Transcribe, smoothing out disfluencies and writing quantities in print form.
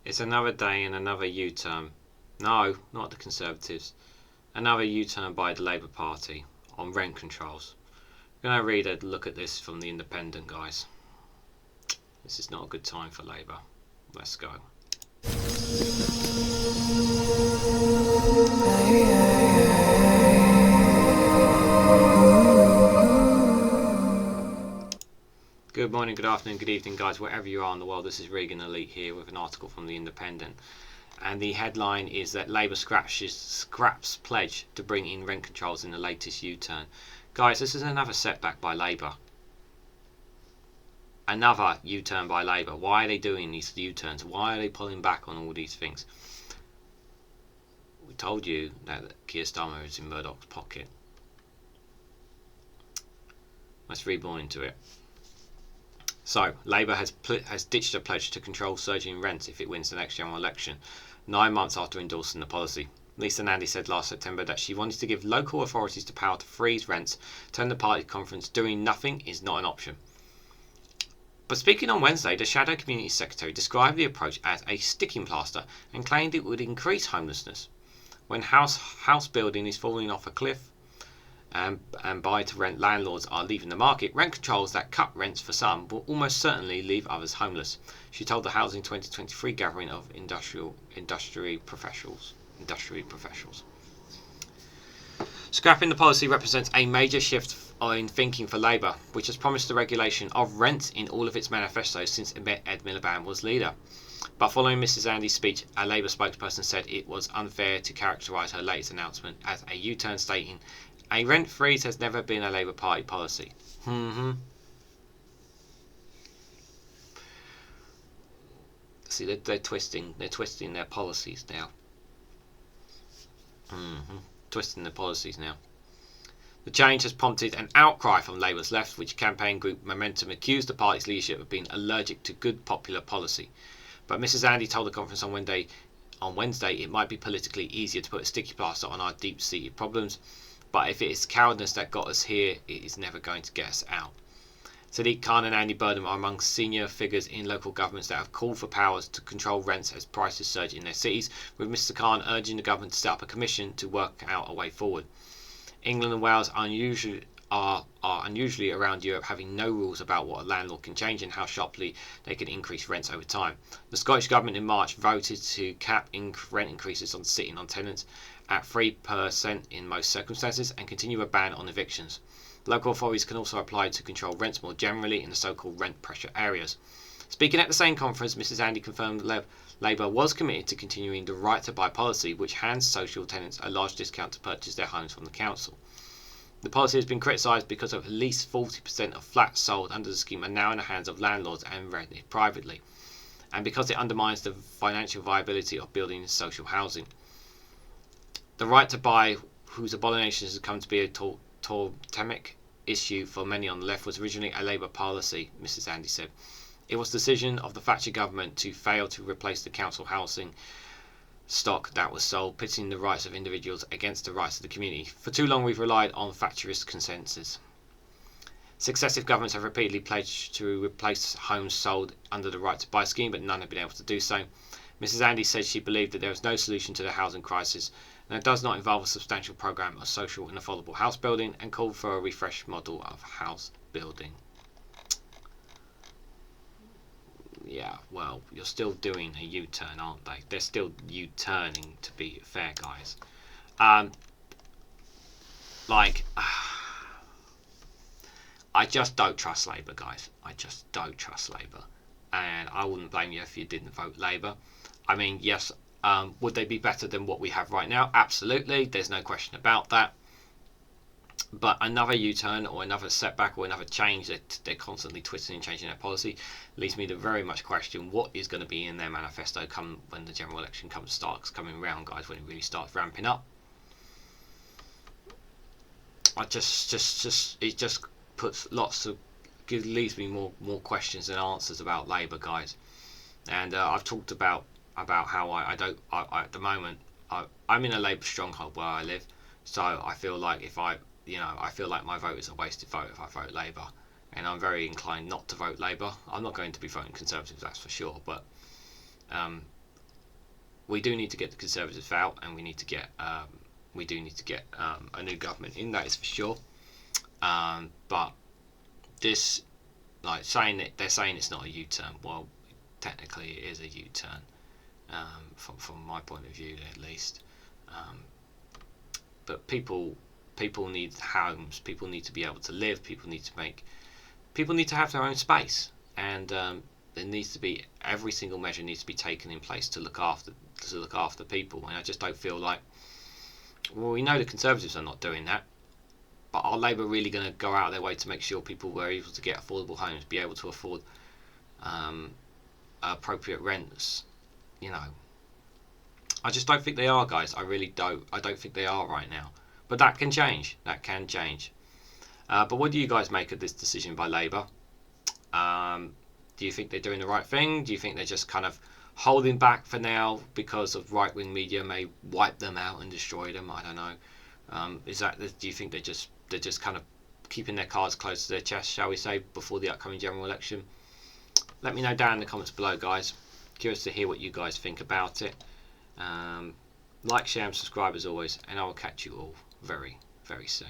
It's another day and another U-turn. No, not the Conservatives. Another U-turn by the Labour Party on rent controls. I'm going to read a look at this from the Independent, guys. This is not a good time for Labour. Let's go. Good morning, good afternoon, good evening, guys, wherever you are in the world. This is REGANELITE here with an article from the Independent. And the headline is that Labour scraps pledge to bring in rent controls in the latest U-turn. Guys, this is another setback by Labour. Another U-turn by Labour. Why are they doing these U-turns? Why are they pulling back on all these things? We told you that Keir Starmer is in Murdoch's pocket. Let's read more into it. So, Labour has ditched a pledge to control surging rents if it wins the next general election, 9 months after endorsing the policy. Lisa Nandy said last September that she wanted to give local authorities the power to freeze rents, telling the party conference doing nothing is not an option. But speaking on Wednesday, the Shadow Community Secretary described the approach as a sticking plaster and claimed it would increase homelessness. When house building is falling off a cliff, and buy-to-rent landlords are leaving the market, rent controls that cut rents for some will almost certainly leave others homeless, she told the Housing 2023 gathering of industry professionals. Scrapping the policy represents a major shift in thinking for Labour, which has promised the regulation of rent in all of its manifestos since Ed Miliband was leader. But following Mrs Andy's speech, a Labour spokesperson said it was unfair to characterise her latest announcement as a U-turn, stating, "A rent freeze has never been a Labour Party policy." See, they're twisting their policies now. Twisting their policies now. The change has prompted an outcry from Labour's left, which campaign group Momentum accused the party's leadership of being allergic to good popular policy. But Mrs Andy told the conference on Wednesday it might be politically easier to put a sticky plaster on our deep-seated problems, but if it is cowardice that got us here, it is never going to get us out. Sadiq Khan and Andy Burnham are among senior figures in local governments that have called for powers to control rents as prices surge in their cities, with Mr Khan urging the government to set up a commission to work out a way forward. England and Wales are unusually around Europe having no rules about what a landlord can change and how sharply they can increase rents over time. The Scottish Government in March voted to cap rent increases on sitting on tenants at 3% in most circumstances and continue a ban on evictions. Local authorities can also apply to control rents more generally in the so-called rent pressure areas. Speaking at the same conference, Mrs Andy confirmed Labour was committed to continuing the right to buy policy, which hands social tenants a large discount to purchase their homes from the council. The policy has been criticised because of at least 40% of flats sold under the scheme are now in the hands of landlords and rented privately, and because it undermines the financial viability of building social housing. The right to buy, whose abomination has come to be a totemic issue for many on the left, was originally a Labour policy, Mrs Andy said. It was the decision of the Thatcher government to fail to replace the council housing stock that was sold, pitting the rights of individuals against the rights of the community. For too long we've relied on Thatcherist consensus. Successive governments have repeatedly pledged to replace homes sold under the right to buy scheme, but none have been able to do so. Mrs Andy said she believed that there is no solution to the housing crisis, and it does not involve a substantial programme of social and affordable house building, and called for a refreshed model of house building. Yeah, well, you're still doing a U-turn, aren't they? They're still U-turning, to be fair, guys. I just don't trust Labour, guys. I just don't trust Labour. And I wouldn't blame you if you didn't vote Labour. I mean, yes, would they be better than what we have right now? Absolutely. There's no question about that. But another U-turn or another setback or another change that they're constantly twisting and changing their policy leads me to very much question what is going to be in their manifesto come when the general election starts coming around, guys, when it really starts ramping up. It just puts leaves me more questions than answers about Labour, guys. And I've talked about how I at the moment I'm in a Labour stronghold where I live, so I feel like I feel like my vote is a wasted vote if I vote Labour, and I'm very inclined not to vote Labour. I'm not going to be voting Conservatives, that's for sure, but we do need to get the Conservatives out, and we need to get a new government in. That is for sure. But this, like, saying that they're saying it's not a U-turn. Well, technically it is a U-turn, from my point of view at least. But people need homes. People need to be able to live. People need to have their own space, and there needs to be, every single measure needs to be taken in place to look after people. And I just don't feel like, well, we know the Conservatives are not doing that, but are Labour really going to go out of their way to make sure people were able to get affordable homes, be able to afford appropriate rents? You know, I just don't think they are, guys. I really don't. I don't think they are right now. But that can change. That can change. But what do you guys make of this decision by Labour? Do you think they're doing the right thing? Do you think they're just kind of holding back for now because of right-wing media may wipe them out and destroy them? I don't know. Do you think they're just kind of keeping their cards close to their chest, shall we say, before the upcoming general election? Let me know down in the comments below, guys. Curious to hear what you guys think about it. Like, share and subscribe as always, and I will catch you all very, very soon.